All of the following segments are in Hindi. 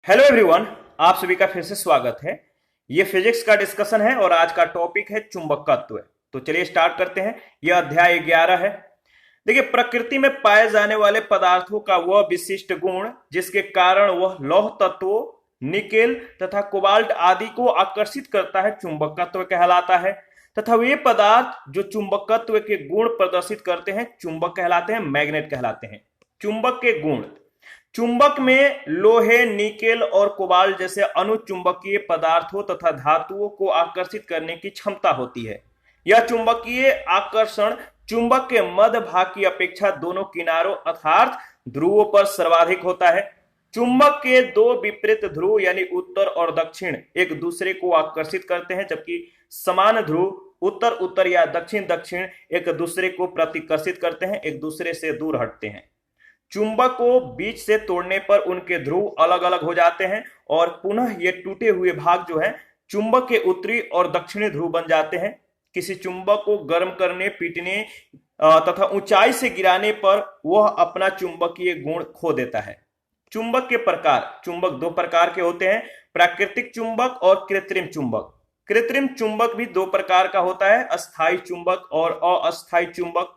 हेलो एवरीवन, आप सभी का फिर से स्वागत है। ये फिजिक्स का डिस्कशन है और आज का टॉपिक है चुंबकत्व। तो चलिए स्टार्ट करते हैं। यह अध्याय 11 है। देखिए, प्रकृति में पाए जाने वाले पदार्थों का वह विशिष्ट गुण जिसके कारण वह लौह तत्वों, निकेल तथा कोबाल्ट आदि को आकर्षित करता है, चुंबकत्व कहलाता है। तथा वे पदार्थ जो चुंबकत्व के गुण प्रदर्शित करते हैं, चुंबक कहलाते हैं, मैग्नेट कहलाते हैं। चुंबक के गुण: चुंबक में लोहे, निकेल और कोबाल्ट जैसे अनुचुंबकीय पदार्थों तथा धातुओं को आकर्षित करने की क्षमता होती है। यह चुंबकीय आकर्षण चुंबक के मध्य भाग की अपेक्षा दोनों किनारों अर्थात ध्रुवों पर सर्वाधिक होता है। चुंबक के दो विपरीत ध्रुव यानी उत्तर और दक्षिण एक दूसरे को आकर्षित करते हैं, जबकि समान ध्रुव उत्तर उत्तर या दक्षिण दक्षिण एक दूसरे को प्रतिकर्षित करते हैं, एक दूसरे से दूर हटते हैं। चुंबक को बीच से तोड़ने पर उनके ध्रुव अलग अलग हो जाते हैं और पुनः ये टूटे हुए भाग जो है चुंबक के उत्तरी और दक्षिणी ध्रुव बन जाते हैं। किसी चुंबक को गर्म करने, पीटने तथा ऊंचाई से गिराने पर वह अपना चुंबकीय गुण खो देता है। चुंबक के प्रकार: चुंबक दो प्रकार के होते हैं, प्राकृतिक चुंबक और कृत्रिम चुंबक। कृत्रिम चुंबक भी दो प्रकार का होता है, अस्थायी चुंबक और अस्थायी चुंबक।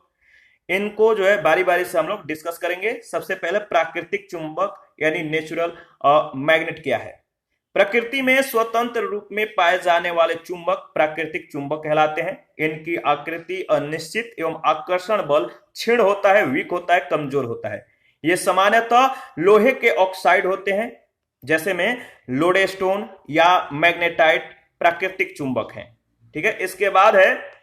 इनको जो है बारी बारी से हम लोग डिस्कस करेंगे। सबसे पहले प्राकृतिक चुंबक यानी नेचुरल मैग्नेट क्या है। प्रकृति में स्वतंत्र रूप में पाए जाने वाले चुंबक प्राकृतिक चुंबक कहलाते हैं। इनकी आकृति अनिश्चित एवं आकर्षण बल क्षीण होता है, वीक होता है, कमजोर होता है। ये सामान्यतः लोहे के ऑक्साइड होते हैं, जैसे में लोडेस्टोन या मैग्नेटाइट प्राकृतिक चुंबक हैं। ठीक है, इसके बाद है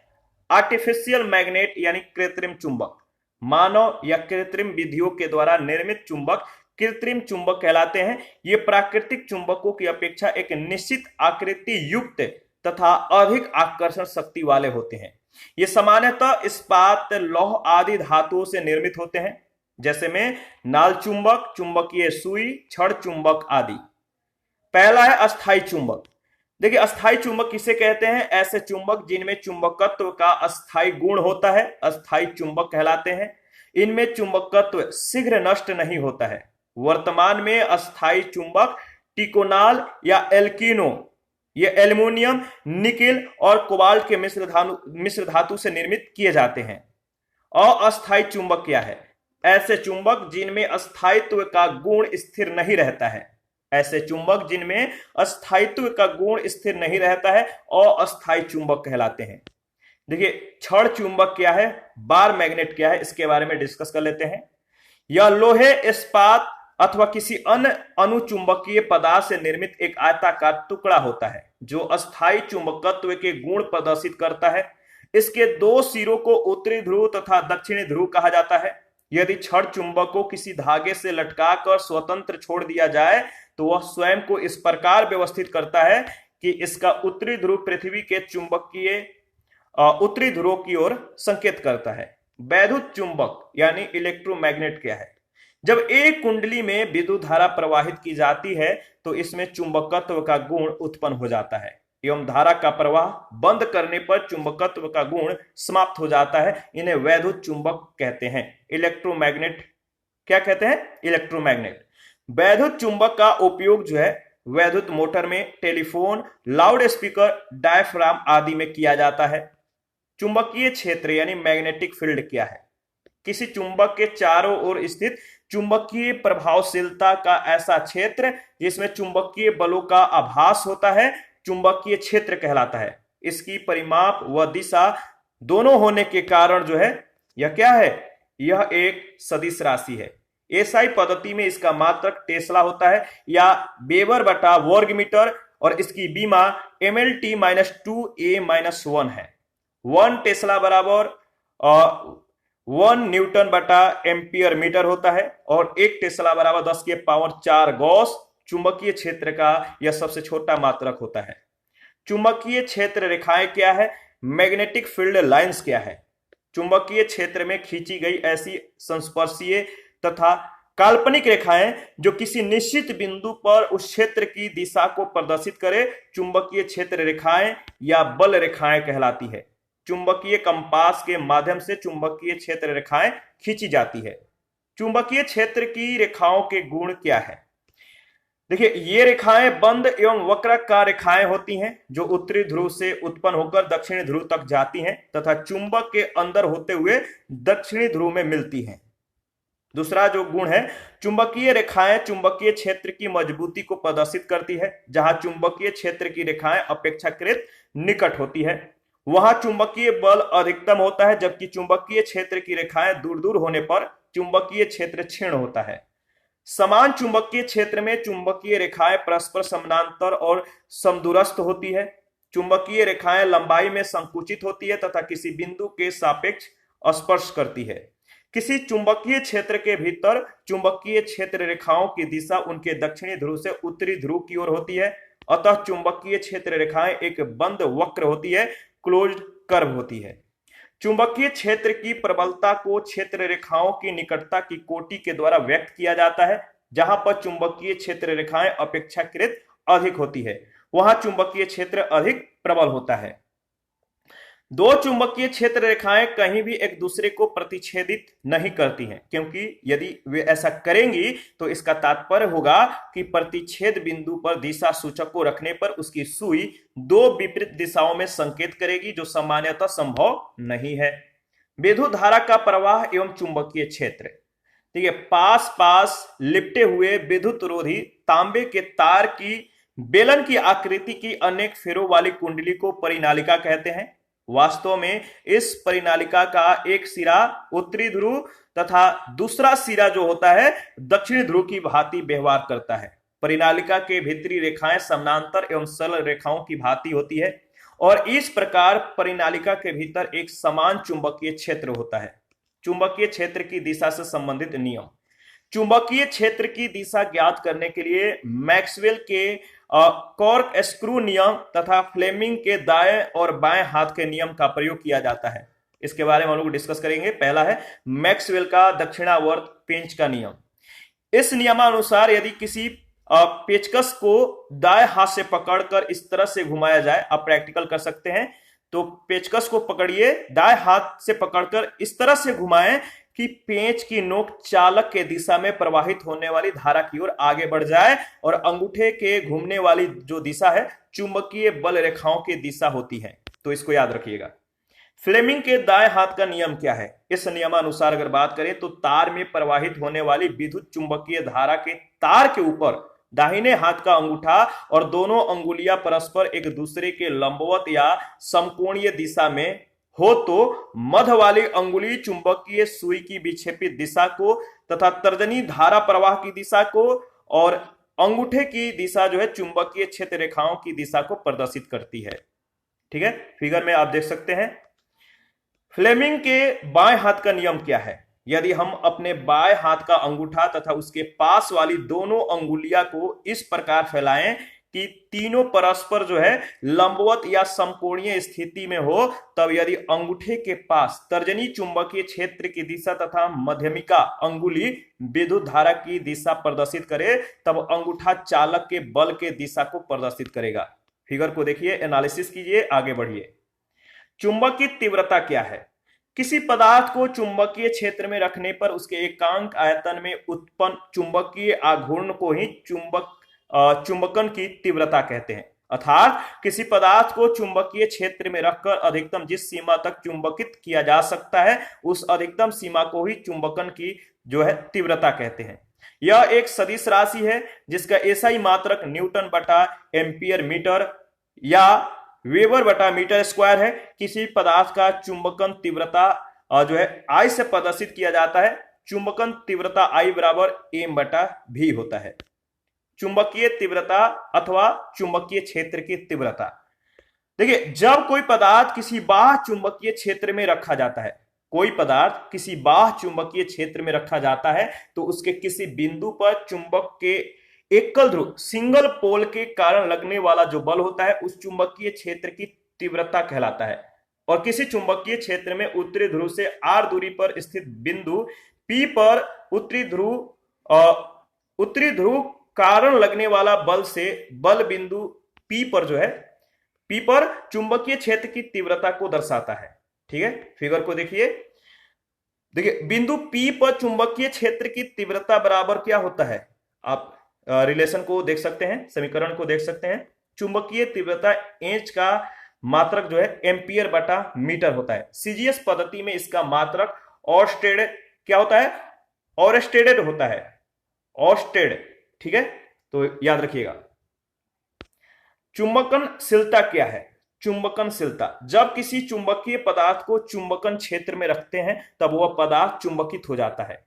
आर्टिफिशियल मैग्नेट यानी कृत्रिम चुंबक। मानव या कृत्रिम विधियों के द्वारा निर्मित चुंबक कृत्रिम चुंबक कहलाते हैं। ये प्राकृतिक चुंबकों की अपेक्षा एक निश्चित आकृति युक्त तथा अधिक आकर्षण शक्ति वाले होते हैं। ये सामान्यतः इस्पात, लौह आदि धातुओं से निर्मित होते हैं, जैसे में नाल चुंबक, चुंबकीय सुई, छड़ चुंबक आदि। पहला है अस्थायी चुंबक। देखिए, अस्थायी चुंबक किसे कहते हैं? ऐसे चुंबक जिनमें चुंबकत्व का अस्थायी गुण होता है, अस्थायी चुंबक कहलाते हैं। इनमें चुंबकत्व शीघ्र नष्ट नहीं होता है। वर्तमान में अस्थायी चुंबक टिकोनाल या एल्किनो, ये एल्युमिनियम, निकेल और कोबाल्ट के मिश्र धातु से निर्मित किए जाते हैं। अस्थायी चुंबक क्या है? ऐसे चुंबक जिनमें अस्थायित्व का गुण स्थिर नहीं रहता है। ऐसे चुंबक जिनमें अस्थायित्व का गुण स्थिर नहीं रहता है अस्थायी चुंबक कहलाते हैं। देखिए, छड़ चुंबक क्या है, बार मैग्नेट क्या है, इसके बारे में डिस्कस कर लेते हैं। यह लोहे, इस्पात अथवा किसी अन्य अनुचुंबकीय पदार्थ से निर्मित एक आयताकार टुकड़ा होता है जो अस्थायी चुंबकत्व के गुण प्रदर्शित करता है। इसके दो सिरों को उत्तरी ध्रुव तथा दक्षिणी ध्रुव कहा जाता है। यदि छड़ चुंबक को किसी धागे से लटकाकर स्वतंत्र छोड़ दिया जाए तो वह स्वयं को इस प्रकार व्यवस्थित करता है कि इसका उत्तरी ध्रुव पृथ्वी के चुंबकीय उत्तरी ध्रुव की ओर संकेत करता है। वैद्युत चुंबक यानी इलेक्ट्रोमैग्नेट क्या है? जब एक कुंडली में विद्युत धारा प्रवाहित की जाती है तो इसमें चुंबकत्व का गुण उत्पन्न हो जाता है एवं धारा का प्रवाह बंद करने पर चुंबकत्व का गुण समाप्त हो जाता है। इन्हें वैद्युत चुंबक कहते हैं। इलेक्ट्रोमैग्नेट क्या कहते हैं? इलेक्ट्रोमैग्नेट। वैद्युत चुंबक का उपयोग जो है वैद्युत मोटर में, टेलीफोन, लाउड स्पीकर, डायफ्राम आदि में किया जाता है। चुंबकीय क्षेत्र यानी मैग्नेटिक फील्ड क्या है? किसी चुंबक के चारों ओर स्थित चुंबकीय प्रभावशीलता का ऐसा क्षेत्र जिसमें चुंबकीय बलों का आभास होता है, चुंबकीय क्षेत्र कहलाता है। इसकी परिमाप व दिशा दोनों होने के कारण जो है यह क्या है? यह एक सदिश राशि है। एसआई पद्धति में इसका मात्रक टेस्ला होता है या वेबर बटा वर्ग मीटर और इसकी बीमा MLT-2A-1 है। 1 टेस्ला बराबर 1 न्यूटन बटा एम्पियर मीटर होता है और 1 टेस्ला बराबर 10 के पावर 4 गॉस चुंबकीय क्षेत्र का यह सबसे छोटा मात्रक होता है। चुंबकीय क्षेत्र रेखाएं क्या है? मैग्नेटिक फील्ड लाइंस क्या है? चुंबकीय क्षेत्र में खींची गई ऐसी संस्पर्शीय तथा काल्पनिक रेखाएं जो किसी निश्चित बिंदु पर उस क्षेत्र की दिशा को प्रदर्शित करे, चुंबकीय क्षेत्र रेखाएं या बल रेखाएं कहलाती है। चुंबकीय कंपास के माध्यम से चुंबकीय क्षेत्र रेखाएं खींची जाती है। चुंबकीय क्षेत्र की रेखाओं के गुण क्या है? देखिए, ये रेखाएं बंद एवं वक्राकार रेखाएं होती हैं जो उत्तरी ध्रुव से उत्पन्न होकर दक्षिणी ध्रुव तक जाती हैं तथा चुंबक के अंदर होते हुए दक्षिणी ध्रुव में मिलती हैं। दूसरा जो गुण है, चुंबकीय रेखाएं चुंबकीय क्षेत्र की मजबूती को प्रदर्शित करती है। जहां चुंबकीय क्षेत्र की रेखाएं अपेक्षाकृत निकट होती है वहां चुंबकीय बल अधिकतम होता है, जबकि चुंबकीय क्षेत्र की रेखाएं दूर दूर होने पर चुंबकीय क्षेत्र क्षीण होता है। समान चुंबकीय क्षेत्र में चुंबकीय रेखाएं परस्पर समानांतर और समदूरस्थ होती है। चुंबकीय रेखाएं लंबाई में संकुचित होती है तथा किसी बिंदु के सापेक्ष स्पर्श करती है। किसी चुंबकीय क्षेत्र के भीतर चुंबकीय क्षेत्र रेखाओं की दिशा उनके दक्षिणी ध्रुव से उत्तरी ध्रुव की ओर होती है। अतः चुंबकीय क्षेत्र रेखाएं एक बंद वक्र होती है, क्लोज्ड कर्व होती है। चुंबकीय क्षेत्र की प्रबलता को क्षेत्र रेखाओं की निकटता की कोटि के द्वारा व्यक्त किया जाता है। जहां पर चुंबकीय क्षेत्र रेखाएं अपेक्षाकृत अधिक होती है वहां चुंबकीय क्षेत्र अधिक प्रबल होता है। दो चुंबकीय क्षेत्र रेखाएं कहीं भी एक दूसरे को प्रतिच्छेदित नहीं करती हैं, क्योंकि यदि वे ऐसा करेंगी तो इसका तात्पर्य होगा कि प्रतिच्छेद बिंदु पर दिशा सूचक को रखने पर उसकी सुई दो विपरीत दिशाओं में संकेत करेगी, जो सामान्यतः संभव नहीं है। विद्युत धारा का प्रवाह एवं चुंबकीय क्षेत्र। ठीक है, पास पास लिपटे हुए विद्युत रोधी तांबे के तार की बेलन की आकृति की अनेक फेरों वाली कुंडली को परिनालिका कहते हैं। वास्तव में इस परिनालिका का एक सिरा उत्तरी ध्रुव तथा दूसरा सिरा जो होता है दक्षिणी ध्रुव की भांति व्यवहार करता है। परिनालिका के भीतरी रेखाएं समानांतर एवं सरल रेखाओं की भांति होती है और इस प्रकार परिनालिका के भीतर एक समान चुंबकीय क्षेत्र होता है। चुंबकीय क्षेत्र की दिशा से संबंधित नियम। चुंबकीय क्षेत्र की दिशा ज्ञात करने के लिए मैक्सवेल के कॉर्क स्क्रू नियम तथा फ्लेमिंग के दाएं और बाएं हाथ के नियम का प्रयोग किया जाता है। इसके बारे में हम लोग डिस्कस करेंगे। पहला है मैक्सवेल का दक्षिणावर्त पेंच का नियम। इस नियमानुसार यदि किसी पेचकस को दाएं हाथ से पकड़कर इस तरह से घुमाया जाए, आप प्रैक्टिकल कर सकते हैं, तो पेचकस को पकड़िए, दाएं हाथ से पकड़कर इस तरह से घुमाएं कि पेंच की नोक चालक के दिशा में प्रवाहित होने वाली धारा की ओर आगे बढ़ जाए और अंगूठे के घूमने वाली जो दिशा है चुंबकीय बल रेखाओं की दिशा होती है। तो इसको याद रखिएगा। फ्लेमिंग के दाएं हाथ का नियम क्या है? इस नियमानुसार अगर बात करें तो तार में प्रवाहित होने वाली विद्युत चुंबकीय धारा के तार के ऊपर दाहिने हाथ का अंगूठा और दोनों अंगुलियां परस्पर एक दूसरे के लंबवत या समकोणीय दिशा में हो तो मध्य वाली अंगुली चुंबकीय सुई की विक्षेपित दिशा को तथा तर्जनी धारा प्रवाह की दिशा को और अंगूठे की दिशा जो है चुंबकीय क्षेत्र रेखाओं की दिशा को प्रदर्शित करती है। ठीक है, फिगर में आप देख सकते हैं। फ्लेमिंग के बाएं हाथ का नियम क्या है? यदि हम अपने बाएं हाथ का अंगूठा तथा उसके पास वाली दोनों अंगुलियां को इस प्रकार फैलाएं कि तीनों परस्पर जो है लंबवत या समकोणीय स्थिति में हो, तब यदि अंगूठे के पास तर्जनी चुंबकीय क्षेत्र की दिशा तथा मध्यमिका अंगुली विद्युत धारा की दिशा प्रदर्शित करे, तब अंगूठा चालक के बल के दिशा को प्रदर्शित करेगा। फिगर को देखिए, एनालिसिस कीजिए, आगे बढ़िए। चुंबक की तीव्रता क्या है? किसी पदार्थ को चुंबकीय क्षेत्र में रखने पर उसके एकांक आयतन में उत्पन्न चुंबकीय आघूर्ण को ही चुंबकन की तीव्रता कहते हैं। अर्थात किसी पदार्थ को चुंबकीय क्षेत्र में रखकर अधिकतम जिस सीमा तक चुंबकित किया जा सकता है उस अधिकतम सीमा को ही चुंबकन की जो है तीव्रता कहते हैं। यह एक सदिश राशि है जिसका एसआई मात्रक न्यूटन बटा एम्पियर मीटर या वेबर बटा मीटर स्क्वायर है। किसी पदार्थ का चुंबकन तीव्रता जो है आई से प्रदर्शित किया जाता है। चुंबकन तीव्रता आई बराबर एम बटा भी होता है। चुंबकीय तीव्रता अथवा चुंबकीय क्षेत्र की तीव्रता। देखिए, जब कोई पदार्थ किसी बाह्य चुंबकीय क्षेत्र में रखा जाता है, कोई पदार्थ किसी बाह्य चुंबकीय क्षेत्र में रखा जाता है तो उसके किसी बिंदु पर चुंबक के एकल ध्रुव सिंगल पोल के कारण लगने वाला जो बल होता है उस चुंबकीय क्षेत्र की तीव्रता कहलाता है। और किसी चुंबकीय क्षेत्र में उत्तरी ध्रुव से आर दूरी पर स्थित बिंदु P पर उत्तरी ध्रुव कारण लगने वाला बल से बल बिंदु P पर जो है P पर चुंबकीय क्षेत्र की तीव्रता को दर्शाता है। ठीक है, फिगर को देखिए। बिंदु P पर चुंबकीय क्षेत्र की तीव्रता बराबर क्या होता है? आप रिलेशन को देख सकते हैं, समीकरण को देख सकते हैं। चुंबकीय तीव्रता एच का मात्रक जो है एम्पियर बटा मीटर होता है। सीजीएस पद्धति में इसका मात्रक ऑर्स्टेड क्या होता है, ऑर्स्टेडेड होता है, ऑर्स्टेड, ठीक है, तो याद रखिएगा। चुंबकनशीलता क्या है? चुंबकनशीलता, जब किसी चुंबकीय पदार्थ को चुंबकन क्षेत्र में रखते हैं तब वह पदार्थ चुंबकित हो जाता है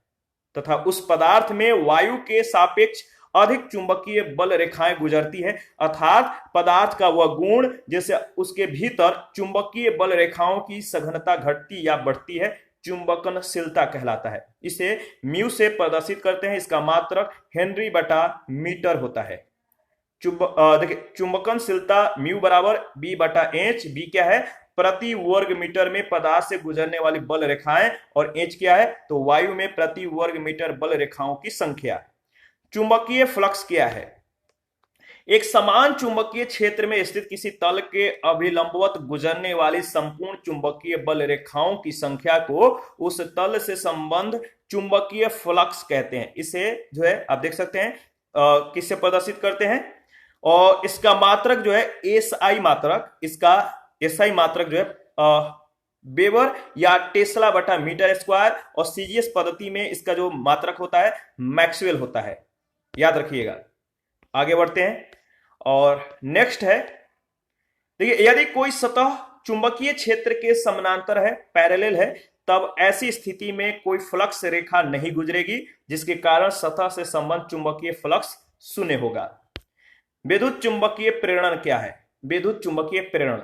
तथा उस पदार्थ में वायु के सापेक्ष अधिक चुंबकीय बल रेखाएं गुजरती है, अर्थात पदार्थ का वह गुण जैसे उसके भीतर चुंबकीय बल रेखाओं की सघनता घटती या बढ़ती है, चुंबकनशीलता कहलाता है। इसे म्यू से प्रदर्शित करते हैं। इसका मात्रक हेनरी बटा मीटर होता है। देखिए चुंबकनशीलता म्यू बराबर बी बटा एच। बी क्या है? प्रति वर्ग मीटर में पदार्थ से गुजरने वाली बल रेखाएं, और एच क्या है? तो वायु में प्रति वर्ग मीटर बल रेखाओं की संख्या। चुंबकीय फ्लक्स क्या है? एक समान चुंबकीय क्षेत्र में स्थित किसी तल के अभिलंबवत गुजरने वाली संपूर्ण चुंबकीय बल रेखाओं की संख्या को उस तल से संबंध चुंबकीय फ्लक्स कहते हैं। इसे जो है आप देख सकते हैं किससे प्रदर्शित करते हैं, और इसका मात्रक जो है एसआई मात्रक, इसका एसआई मात्रक जो है वेबर या टेस्ला बटा मीटर स्क्वायर, और सीजीएस पद्धति में इसका जो मात्रक होता है मैक्सवेल होता है। याद रखिएगा। आगे बढ़ते हैं और नेक्स्ट है, देखिए यदि कोई सतह चुंबकीय क्षेत्र के समानांतर है, पैरेलल है, तब ऐसी स्थिति में कोई फ्लक्स रेखा नहीं गुजरेगी, जिसके कारण सतह से संबंध चुंबकीय फ्लक्स शून्य होगा। विद्युत चुंबकीय प्रेरण क्या है? विद्युत चुंबकीय प्रेरण,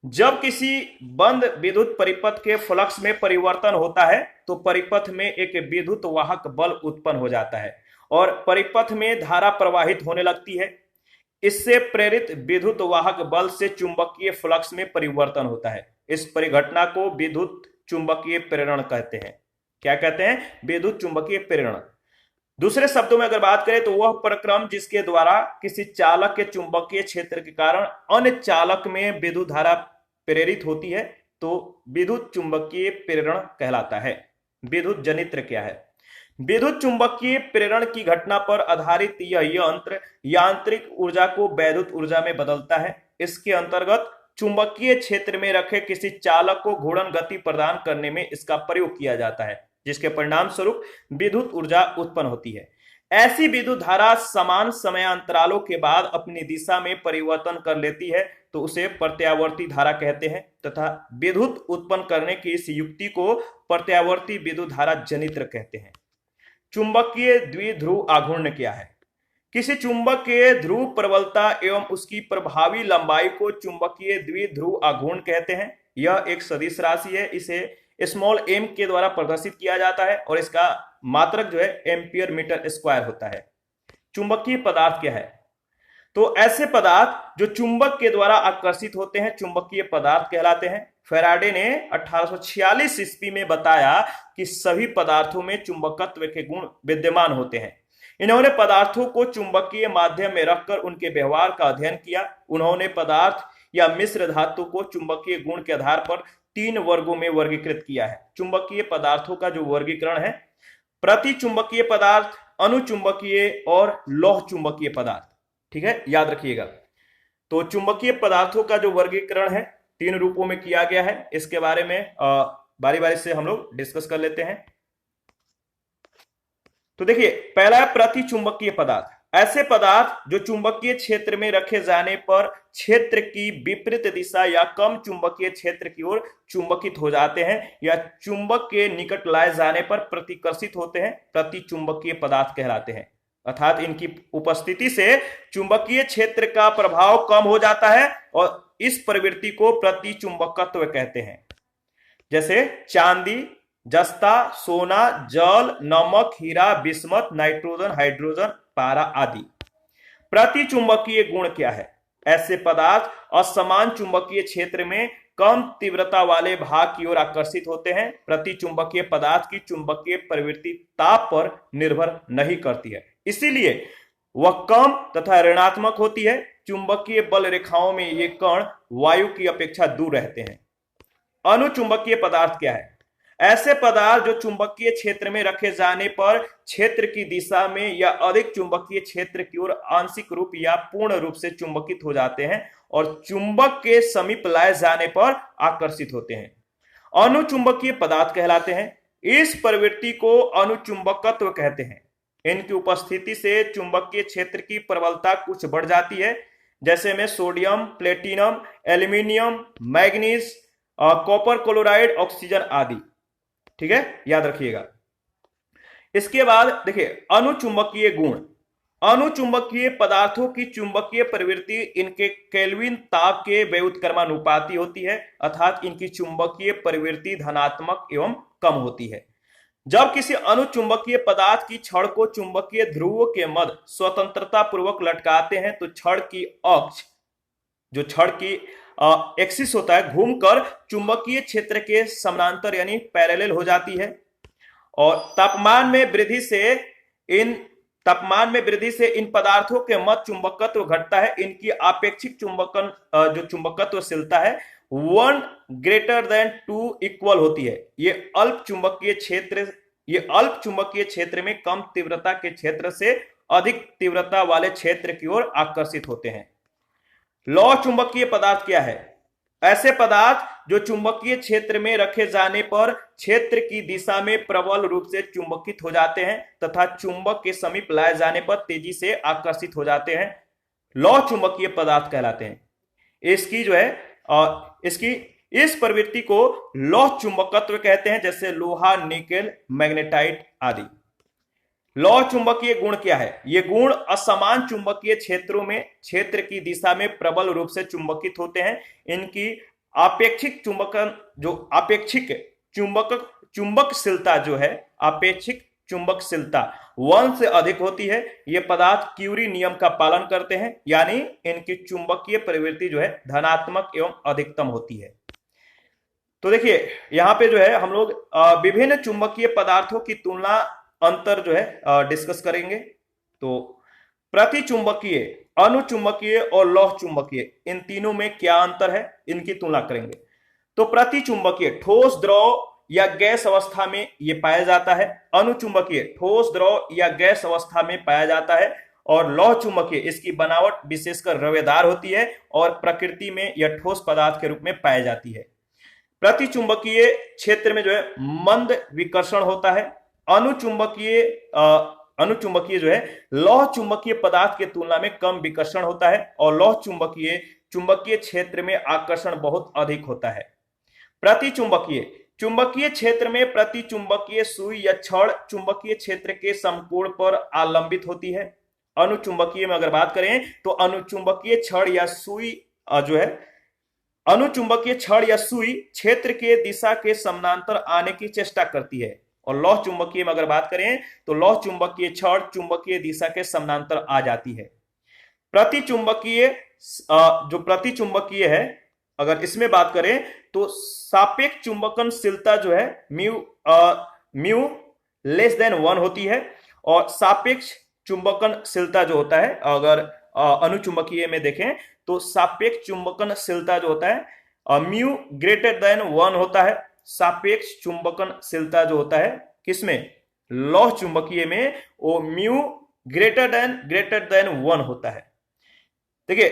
जब किसी बंद विद्युत परिपथ के फ्लक्स में परिवर्तन होता है तो परिपथ में एक विद्युत वाहक बल उत्पन्न हो जाता है और परिपथ में धारा प्रवाहित होने लगती है। इससे प्रेरित विद्युत वाहक बल से चुंबकीय फ्लक्स में परिवर्तन होता है। इस परिघटना को विद्युत चुंबकीय प्रेरण कहते हैं। क्या कहते हैं? विद्युत चुंबकीय प्रेरण। दूसरे शब्दों में अगर बात करें तो वह प्रक्रम जिसके द्वारा किसी चालक के चुंबकीय क्षेत्र के कारण अन्य चालक में विद्युत धारा प्रेरित होती है, तो विद्युत चुंबकीय प्रेरण कहलाता है। विद्युत जनित्र क्या है? विद्युत चुंबकीय प्रेरण की घटना पर आधारित यह यंत्र यांत्रिक ऊर्जा को वैद्युत ऊर्जा में बदलता है। इसके अंतर्गत चुंबकीय क्षेत्र में रखे किसी चालक को घूर्णन गति प्रदान करने में इसका प्रयोग किया जाता है, जिसके परिणाम स्वरूप विद्युत ऊर्जा उत्पन्न होती है। ऐसी विद्युत धारा समान समयांतरालों के बाद अपनी दिशा में परिवर्तन कर लेती है, तो उसे प्रत्यावर्ती धारा कहते हैं तथा विद्युत उत्पन्न करने की इस युक्ति को प्रत्यावर्ती विद्युत धारा जनित्र कहते हैं। चुंबकीय द्विध्रुव आघूर्ण क्या है? किसी चुंबक के ध्रुव प्रबलता एवं उसकी प्रभावी लंबाई को चुंबकीय द्विध्रुव आघूर्ण कहते हैं। यह एक सदिश राशि है। इसे स्मॉल एम के द्वारा प्रदर्शित किया जाता है और इसका मात्रक जो है एम्पियर मीटर स्क्वायर होता है। चुंबकीय पदार्थ क्या है? तो ऐसे पदार्थ जो चुंबक के द्वारा आकर्षित होते हैं चुंबकीय पदार्थ कहलाते हैं। फैराडे ने 1846 ईस्वी में बताया कि सभी पदार्थों में चुंबकत्व के गुण विद्यमान होते हैं। इन्होंने पदार्थों को चुंबकीय माध्यम में रखकर उनके व्यवहार का अध्ययन किया। उन्होंने पदार्थ या मिश्र धातु को चुंबकीय गुण के आधार पर 3 वर्गों में वर्गीकृत किया है। चुंबकीय पदार्थों का जो वर्गीकरण है, प्रति चुंबकीय पदार्थ, अनुचुंबकीय और लौह चुंबकीय पदार्थ। ठीक है, याद रखिएगा। तो चुंबकीय पदार्थों का जो वर्गीकरण है 3 रूपों में किया गया है। इसके बारे में बारी बारी से हम लोग डिस्कस कर लेते हैं। तो देखिए, पहला है प्रति चुंबकीय पदार्थ। ऐसे पदार्थ जो चुंबकीय क्षेत्र में रखे जाने पर क्षेत्र की विपरीत दिशा या कम चुंबकीय क्षेत्र की ओर चुंबकित हो जाते हैं या चुंबक के निकट लाए जाने पर प्रतिकर्षित होते हैं, प्रति चुंबकीय पदार्थ कहलाते हैं। अर्थात इनकी उपस्थिति से चुंबकीय क्षेत्र का प्रभाव कम हो जाता है और इस प्रवृत्ति को प्रति चुंबकत्व कहते हैं। जैसे चांदी, जस्ता, सोना, जल, नमक, हीरा, बिस्मथ, नाइट्रोजन, हाइड्रोजन, पारा आदि। प्रति चुंबकीय गुण क्या है? ऐसे पदार्थ असमान चुंबकीय क्षेत्र में कम तीव्रता वाले भाग की ओर आकर्षित होते हैं। प्रति चुंबकीय पदार्थ की चुंबकीय प्रवृत्ति ताप पर निर्भर नहीं करती है, इसीलिए वह कम तथा ऋणात्मक होती है। चुंबकीय बल रेखाओं में ये कण वायु की अपेक्षा दूर रहते हैं। अनुचुंबकीय पदार्थ क्या है? ऐसे पदार्थ जो चुंबकीय क्षेत्र में रखे जाने पर क्षेत्र की दिशा में या अधिक चुंबकीय क्षेत्र की ओर आंशिक रूप या पूर्ण रूप से चुंबकित हो जाते हैं और चुंबक के समीप लाए जाने पर आकर्षित होते हैं, अनुचुंबकीय पदार्थ कहलाते हैं। इस प्रवृत्ति को अनुचुंबकत्व कहते हैं। इनकी उपस्थिति से चुंबकीय क्षेत्र की प्रबलता कुछ बढ़ जाती है, जैसे में sodium, platinum, aluminium, manganese, copper chloride, oxygen आदि। ठीक है, याद रखिएगा। इसके बाद देखिए अनुचुंबकीय गुण। अनुचुंबकीय पदार्थों की चुंबकीय प्रवृत्ति इनके केल्विन ताप के व्युत्क्रमानुपाती होती है, अर्थात इनकी चुंबकीय प्रवृत्ति धनात्मक एवं कम होती है। जब किसी अनुचुंबकीय पदार्थ की छड़ को चुंबकीय ध्रुवों के मध्य स्वतंत्रता पूर्वक लटकाते हैं तो छड़ की अक्ष, जो छड़ की एक्सिस होता है, घूमकर चुंबकीय क्षेत्र के समानांतर यानी पैरेलल हो जाती है और तापमान में वृद्धि से इन पदार्थों के मध्य चुंबकत्व घटता है। इनकी आपेक्षिक चुंबकन जो चुंबकत्वशीलता है 1 > 2 इक्वल होती है। ये अल्प चुंबकीय क्षेत्र में कम तीव्रता के क्षेत्र से अधिक तीव्रता वाले क्षेत्र की ओर आकर्षित होते हैं। लौह चुंबकीय पदार्थ क्या है? ऐसे पदार्थ जो चुंबकीय क्षेत्र में रखे जाने पर क्षेत्र की दिशा में प्रबल रूप से चुंबकित हो जाते हैं तथा चुंबक के समीप लाए जाने पर तेजी से आकर्षित हो जाते हैं, लौह चुंबकीय पदार्थ कहलाते हैं। इसकी जो है इसकी इस प्रवृत्ति को लौह चुंबकत्व कहते हैं, जैसे लोहा, निकेल, मैग्नेटाइट आदि। लौह चुंबकीय गुण क्या है? ये गुण असमान चुंबकीय क्षेत्रों में क्षेत्र की दिशा में प्रबल रूप से चुंबकित होते हैं। इनकी आपेक्षिक चुंबकशीलता जो है, आपेक्षिक चुंबकशीलता 1 से अधिक होती है। ये पदार्थ क्यूरी नियम का पालन करते हैं, यानी इनकी चुंबकीय प्रवृत्ति जो है धनात्मक एवं अधिकतम होती है। तो देखिए यहां पे जो है हम लोग विभिन्न चुंबकीय पदार्थों की तुलना अंतर जो है डिस्कस करेंगे। तो प्रतिचुंबकीय, अनुचुंबकीय और लौह चुंबकीय, इन तीनों में क्या अंतर है, इनकी तुलना करेंगे। तो प्रतिचुंबकीय ठोस, द्रव या गैस अवस्था में यह पाया जाता है। अनुचुंबकीय ठोस, द्रव या गैस अवस्था में पाया जाता है। और लौह चुंबकीय इसकी बनावट विशेषकर रवेदार होती है और प्रकृति में यह ठोस पदार्थ के रूप में पाई जाती है। प्रतिचुंबकीय क्षेत्र में जो है मंद विकर्षण होता है। अनुचुंबकीय जो है लौह चुंबकीय पदार्थ की तुलना में कम विकर्षण होता है और लौह चुंबकीय क्षेत्र में आकर्षण बहुत अधिक होता है। प्रतिचुंबकीय चुंबकीय क्षेत्र में प्रतिचुंबकीय सुई या छड़ चुंबकीय क्षेत्र के समकोण पर आलंबित होती है। अनुचुंबकीय में अगर बात करें तो अनुचुंबकीय छड़ या सुई क्षेत्र के दिशा के समानांतर आने की चेष्टा करती है। और लौह चुंबकीय में अगर बात करें तो लौह चुंबकीय छड़ चुंबकीय दिशा के समानांतर आ जाती है। प्रतिचुंबकीय है, अगर इसमें बात करें तो सापेक्ष चुंबकनशीलता जो है म्यू <1 होती है और सापेक्ष चुंबकनशीलता जो होता है, अगर अनुचुंबकीय में देखें तो सापेक्ष चुंबकनशीलता जो होता है म्यू <1 होता है। सापेक्ष चुंबकनशीलता जो होता है किसमें? लौह चुंबकीय में वो म्यू <1 होता है। देखिए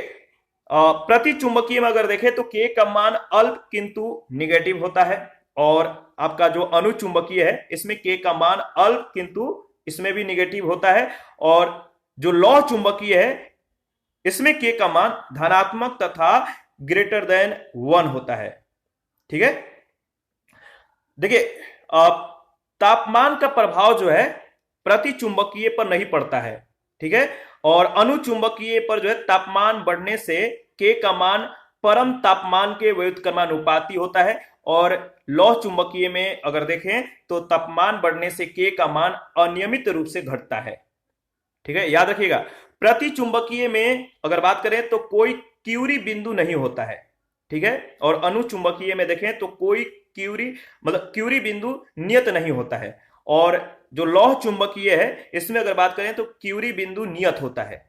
प्रतिचुंबकीय में अगर देखें तो के का मान अल्प किंतु निगेटिव होता है और आपका जो अनुचुंबकीय है इसमें के का मान अल्प किंतु इसमें भी निगेटिव होता है और जो लौह चुंबकीय है इसमें के का मान धनात्मक तथा <1 होता है। ठीक है, देखिए तापमान का प्रभाव जो है प्रतिचुंबकीय पर नहीं पड़ता है। ठीक है, और अनुचुंबकीय पर जो है तापमान बढ़ने से के का मान परम तापमान के व्युत्क्रमानुपाती होता है और लौह चुंबकीय में अगर देखें तो तापमान बढ़ने से के का मान अनियमित रूप से घटता है। ठीक है, याद रखिएगा। प्रतिचुंबकीय में अगर बात करें तो कोई क्यूरी बिंदु नहीं होता है। ठीक है, और अनुचुंबकीय में देखें तो कोई क्यूरी बिंदु नियत नहीं होता है और जो लौह चुंबकीय है इसमें अगर बात करें तो क्यूरी बिंदु नियत होता है।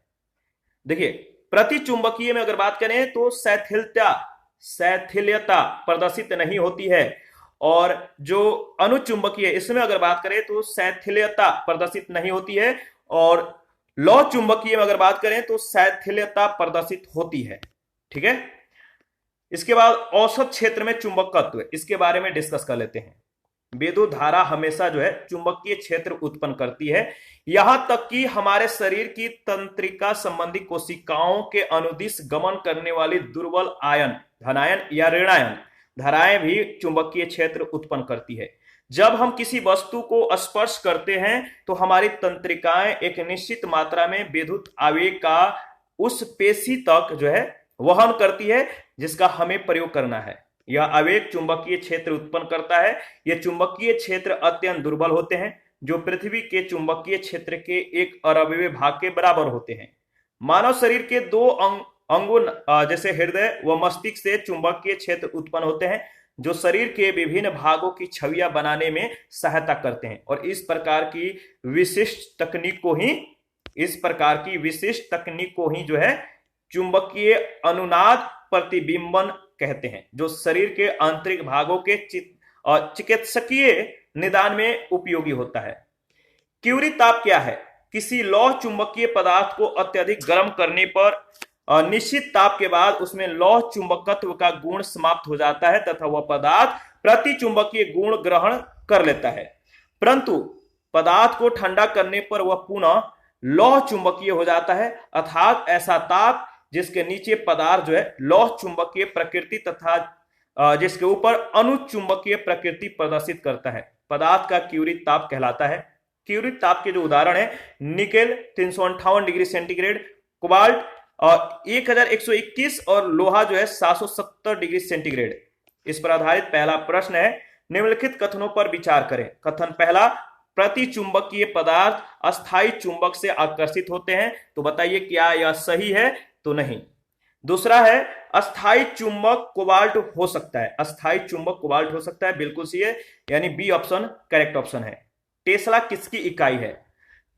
देखिए प्रतिचुंबकीय में अगर बात करें तो शैथिल्यता प्रदर्शित नहीं होती है और जो अनुचुंबकीय, इसमें अगर बात करें तो शैथिल्यता प्रदर्शित नहीं होती है, और लौह चुंबकीय में अगर बात करें तो शैथिल्यता प्रदर्शित होती है। ठीक है, इसके बाद औसत क्षेत्र में चुंबकत्व, इसके बारे में डिस्कस कर लेते हैं। विद्युत धारा हमेशा जो है चुंबकीय क्षेत्र उत्पन्न करती है, यहां तक कि हमारे शरीर की तंत्रिका संबंधी कोशिकाओं के अनुदिश गमन करने वाली दुर्बल आयन, धनायन या ऋणायन धाराएं भी चुंबकीय क्षेत्र उत्पन्न करती है। जब हम किसी वस्तु को स्पर्श करते हैं तो हमारी तंत्रिकाएं एक निश्चित मात्रा में विद्युत आवेग का उस पेशी तक जो है वहन करती है जिसका हमें प्रयोग करना है। यह आवेग चुंबकीय क्षेत्र उत्पन्न करता है। यह चुंबकीय क्षेत्र अत्यंत दुर्बल होते हैं, जो पृथ्वी के चुंबकीय क्षेत्र के 1/11 भाग के बराबर होते हैं। मानव शरीर के दो अंगों जैसे हृदय व मस्तिष्क से चुंबकीय क्षेत्र उत्पन्न होते हैं, जो शरीर के विभिन्न भागों की छवियां बनाने में सहायता करते हैं। और इस प्रकार की विशिष्ट तकनीक को ही जो है चुंबकीय अनुनाद प्रतिबिंबन कहते हैं, जो शरीर के आंतरिक भागों के चिकित्सकीय निदान में उपयोगी होता है। क्यूरी ताप क्या है? किसी लौह चुंबकीय पदार्थ को अत्यधिक गर्म करने पर निश्चित ताप के बाद उसमें लौह चुंबकत्व का गुण समाप्त हो जाता है तथा वह पदार्थ प्रति चुंबकीय गुण ग्रहण कर लेता है, परंतु पदार्थ को ठंडा करने पर वह पुनः लौह चुंबकीय हो जाता है, अर्थात ऐसा ताप जिसके नीचे पदार्थ जो है लौह चुंबकीय प्रकृति तथा जिसके ऊपर अनुचुंबकीय प्रकृति प्रदर्शित करता है, पदार्थ का क्यूरी ताप कहलाता है। क्यूरी ताप के जो उदाहरण है, निकेल 358 डिग्री सेंटीग्रेड, कोबाल्ट 1121 और लोहा जो है 770 डिग्री सेंटीग्रेड। इस पर आधारित पहला प्रश्न है, निम्नलिखित कथनों पर विचार करें। कथन पहला, प्रति चुंबकीय पदार्थ अस्थायी चुंबक से आकर्षित होते हैं, तो बताइए क्या यह सही है? तो नहीं। दूसरा है, अस्थायी चुंबक कोबाल्ट हो सकता है, अस्थायी चुंबक कोबाल्ट हो सकता है, बिल्कुल सही है, यानी बी ऑप्शन करेक्ट ऑप्शन है। टेस्ला किसकी इकाई है?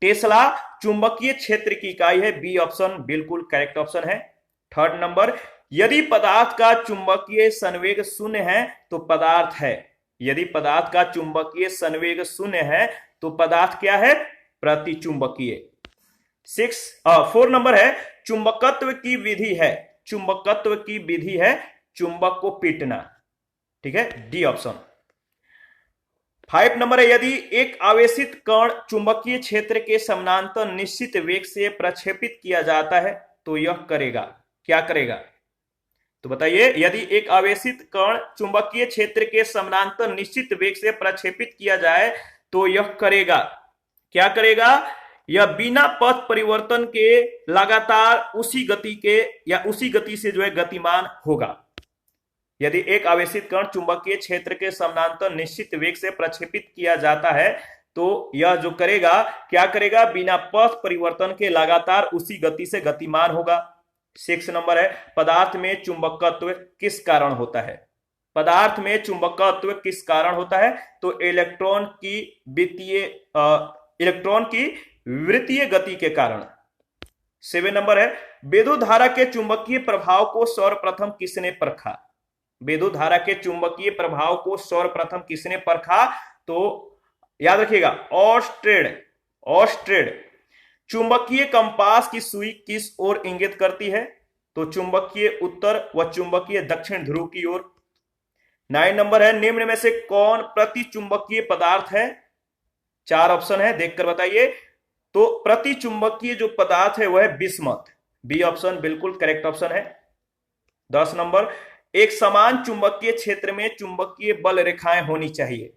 टेस्ला चुंबकीय क्षेत्र की इकाई है, बी ऑप्शन बिल्कुल करेक्ट ऑप्शन है। थर्ड नंबर, यदि पदार्थ का चुंबकीय संवेग शून्य है तो पदार्थ है, यदि पदार्थ का चुंबकीय संवेग शून्य है तो पदार्थ क्या है? प्रतिचुंबकीय। 4 नंबर है, चुंबकत्व की विधि है, चुंबकत्व की विधि है चुंबक को पीटना। ठीक है, डी ऑप्शन। 5 नंबर है, यदि एक आवेशित कण चुंबकीय क्षेत्र के समानांतर निश्चित वेग से प्रक्षेपित किया जाता है तो यह करेगा, क्या करेगा? तो बताइए, यदि एक आवेशित कण चुंबकीय क्षेत्र के समानांतर निश्चित वेग से प्रक्षेपित किया जाए तो यह करेगा, क्या करेगा? यह बिना पथ परिवर्तन के लगातार उसी गति के या उसी गति से जो है गतिमान होगा। यदि एक आवेशित कण चुंबकीय क्षेत्र के समानांतर निश्चित वेग से प्रक्षेपित किया जाता है तो यह जो करेगा, क्या करेगा? बिना पथ परिवर्तन के लगातार उसी गति से गतिमान होगा। 6 नंबर है, पदार्थ में चुंबकत्व किस कारण होता है? पदार्थ में चुंबकत्व किस कारण होता है? तो इलेक्ट्रॉन की वृत्तीय गति के कारण। 7 नंबर है, विद्युत धारा के चुंबकीय प्रभाव को सर्वप्रथम किसने परखा? विद्युत धारा के चुंबकीय प्रभाव को सर्वप्रथम किसने परखा? तो याद रखिएगा, ऑर्स्टेड। चुंबकीय कंपास की सुई किस ओर इंगित करती है? तो चुंबकीय उत्तर व चुंबकीय दक्षिण ध्रुव की ओर। 9 नंबर है, निम्न में से कौन प्रतिचुंबकीय पदार्थ है? 4 ऑप्शन है, देखकर बताइए। तो प्रतिचुंबकीय जो पदार्थ है वह है बिस्मथ, बी ऑप्शन बिल्कुल करेक्ट ऑप्शन है। 10 नंबर, एक समान चुंबकीय क्षेत्र में चुंबकीय बल रेखाएं होनी चाहिए,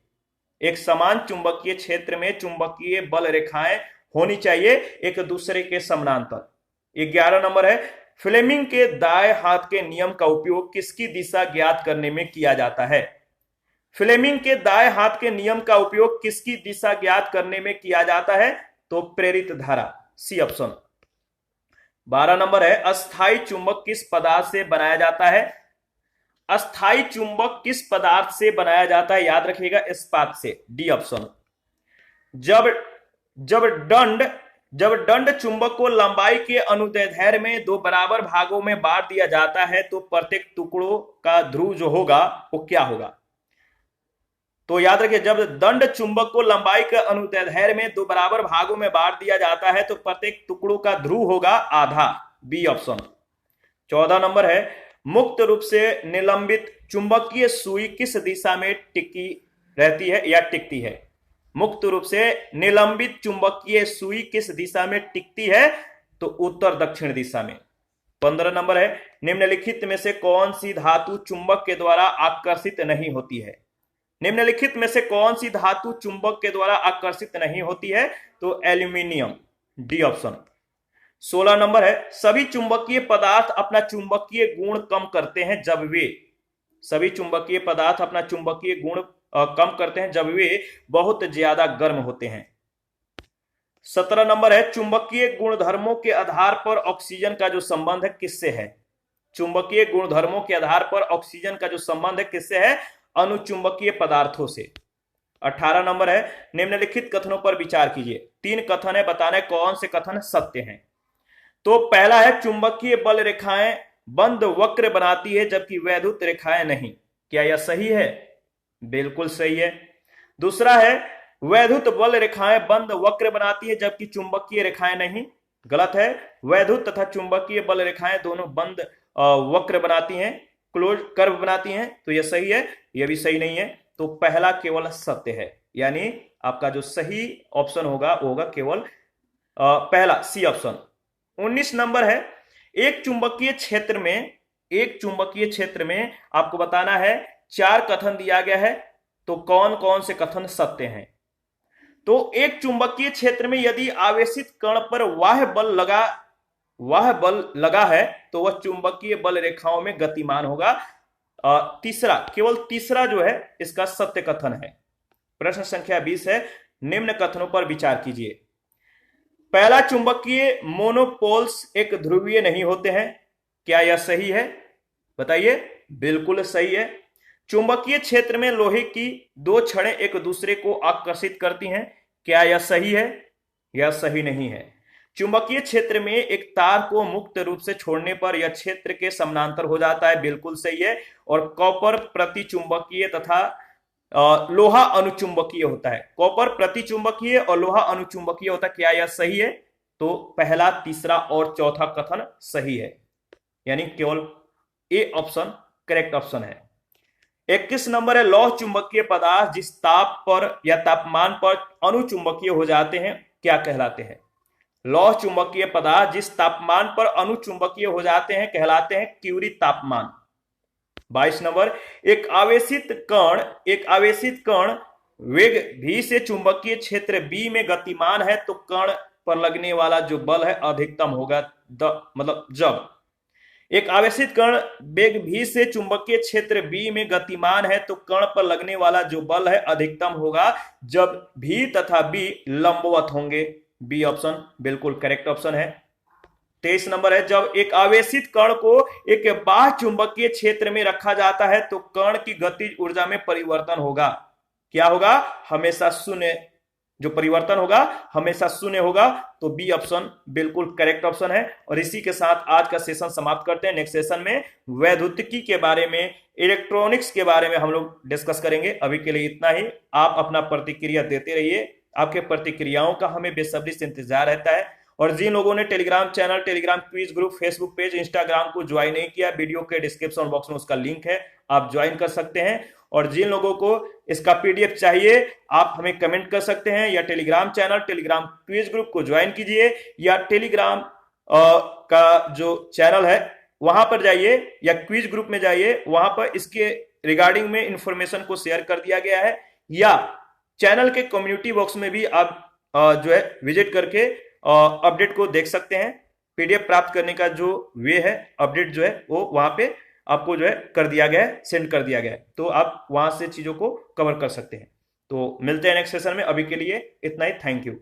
एक समान चुंबकीय क्षेत्र में चुंबकीय बल रेखाएं होनी चाहिए एक दूसरे के समानांतर। 11 नंबर है, फ्लेमिंग के दाएं हाथ के नियम का उपयोग किसकी दिशा ज्ञात करने में किया जाता है? फ्लेमिंग के दाएं हाथ के नियम का उपयोग किसकी दिशा ज्ञात करने में किया जाता है? तो प्रेरित धारा, सी ऑप्शन। 12 नंबर है, अस्थायी चुंबक किस पदार्थ से बनाया जाता है? अस्थायी चुंबक किस पदार्थ से बनाया जाता है? याद रखिएगा, इस्पात से, डी ऑप्शन। जब दंड चुंबक को लंबाई के अनुदैर्ध्य में 2 बराबर भागों में बांट दिया जाता है तो प्रत्येक टुकड़ों का ध्रुव जो होगा वो क्या होगा? तो याद रखिए, जब दंड चुंबक को लंबाई के अनुदैर्ध्य में दो बराबर भागों में बांट दिया जाता है तो प्रत्येक टुकड़ों का ध्रुव होगा आधा, बी ऑप्शन। 14 नंबर है, मुक्त रूप से निलंबित चुंबकीय सुई किस दिशा में टिकी रहती है या टिकती है? मुक्त रूप से निलंबित चुंबकीय सुई किस दिशा में टिकती है? तो उत्तर दक्षिण दिशा में। 15 नंबर है, निम्नलिखित में से कौन सी धातु चुंबक के द्वारा आकर्षित नहीं होती है? निम्नलिखित में से कौन सी धातु चुंबक के द्वारा आकर्षित नहीं होती है? तो एल्यूमिनियम, डी ऑप्शन। 16 नंबर है, सभी चुंबकीय पदार्थ अपना चुंबकीय गुण कम करते हैं जब वे, सभी चुंबकीय पदार्थ अपना चुंबकीय गुण कम करते हैं जब वे बहुत ज्यादा गर्म होते हैं। 17 नंबर है, चुंबकीय गुणधर्मों के आधार पर ऑक्सीजन का जो संबंध है किससे है? चुंबकीय गुणधर्मों के आधार पर ऑक्सीजन का जो संबंध है किससे है? अनुचुंबकीय पदार्थों से। 18 नंबर है, निम्नलिखित कथनों पर विचार कीजिए। 3 कथन है, बताना है कौन से कथन सत्य हैं। तो पहला है, चुंबकीय बल रेखाएं बंद वक्र बनाती है जबकि वैद्युत रेखाएं नहीं। क्या यह सही है? बिल्कुल सही है। दूसरा है, वैद्युत बल रेखाएं बंद वक्र बनाती है जबकि चुंबकीय रेखाएं नहीं। गलत है, वैद्युत तथा चुंबकीय बल रेखाएं दोनों बंद वक्र बनाती हैं, क्लोज कर्व बनाती हैं। तो यह सही है, यह भी सही नहीं है। तो पहला केवल सत्य है, यानी आपका जो सही ऑप्शन होगा वो होगा केवल पहला, सी ऑप्शन। 19 नंबर है, एक चुंबकीय क्षेत्र में आपको बताना है 4 कथन दिया गया है, तो कौन कौन से कथन सत्य हैं? तो एक चुंबकीय क्षेत्र में यदि आवेशित कण पर वाह्य बल लगा है तो वह चुंबकीय बल रेखाओं में गतिमान होगा। तीसरा, केवल तीसरा जो है इसका सत्य कथन है। प्रश्न संख्या 20 है, निम्न कथनों पर विचार कीजिए। पहला, चुंबकीय मोनोपोल्स एक ध्रुवीय नहीं होते हैं। क्या यह सही है? बताइए। बिल्कुल सही है। चुंबकीय क्षेत्र में लोहे की 2 छड़ें एक दूसरे को आकर्षित करती हैं। क्या यह सही है? यह सही नहीं है। चुंबकीय क्षेत्र में एक तार को मुक्त रूप से छोड़ने पर यह क्षेत्र के समानांतर हो जाता है। बिल्कुल सही है। और कॉपर प्रतिचुंबकीय तथा लोहा अनुचुंबकीय होता है। कॉपर प्रतिचुंबकीय और लोहा अनुचुंबकीय होता है। क्या यह सही है? तो पहला, तीसरा और चौथा कथन सही है, यानी केवल ए ऑप्शन करेक्ट ऑप्शन है। 21 नंबर है, लौह चुंबकीय पदार्थ जिस ताप पर या तापमान पर अनुचुंबकीय हो जाते हैं क्या कहलाते हैं? लौह चुंबकीय पदार्थ जिस तापमान पर अनुचुंबकीय हो जाते हैं कहलाते हैं क्यूरी तापमान। 22 नंबर, एक आवेशित कण वेग v से चुंबकीय क्षेत्र B में गतिमान है तो कण पर लगने वाला जो बल है अधिकतम होगा। जब एक आवेशित कण वेग v से चुंबकीय क्षेत्र B में गतिमान है तो कण पर लगने वाला जो बल है अधिकतम होगा जब V तथा B लंबवत होंगे। बी ऑप्शन बिल्कुल करेक्ट ऑप्शन है। 23 नंबर है, जब एक आवेशित कण को एक बाह्य चुंबकीय क्षेत्र में रखा जाता है तो कण की गतिज ऊर्जा में परिवर्तन होगा। क्या होगा? हमेशा शून्य। जो परिवर्तन होगा हमेशा शून्य होगा। तो बी ऑप्शन बिल्कुल करेक्ट ऑप्शन है। और इसी के साथ आज का सेशन समाप्त करते हैं। नेक्स्ट सेशन में वैद्युतिकी के बारे में, इलेक्ट्रॉनिक्स के बारे में हम लोग डिस्कस करेंगे। अभी के लिए इतना ही। आप अपना प्रतिक्रिया देते रहिए। आपके प्रतिक्रियाओं का हमें बेसब्री से इंतजार रहता है। और जिन लोगों ने Telegram channel, Telegram quiz group, Facebook page, Instagram को ज्वाइन नहीं किया, वीडियो के डिस्क्रिप्शन बॉक्स में उसका लिंक है, आप ज्वाइन कर सकते हैं। और जिन लोगों को इसका पीडीएफ चाहिए आप हमें कमेंट कर सकते हैं, या Telegram channel, Telegram quiz group को ज्वाइन कीजिए, या टेलीग्राम का जो चैनल है वहां पर जाइए या क्विज ग्रुप में जाइए, वहां पर इसके रिगार्डिंग में इंफॉर्मेशन को शेयर कर दिया गया है। या चैनल के कम्युनिटी बॉक्स में भी आप जो है विजिट करके अपडेट को देख सकते हैं। पीडीएफ प्राप्त करने का जो वे है, अपडेट जो है वो वहां पे आपको जो है कर दिया गया है, सेंड कर दिया गया है, तो आप वहां से चीजों को कवर कर सकते हैं। तो मिलते हैं नेक्स्ट सेशन में। अभी के लिए इतना ही। Thank you.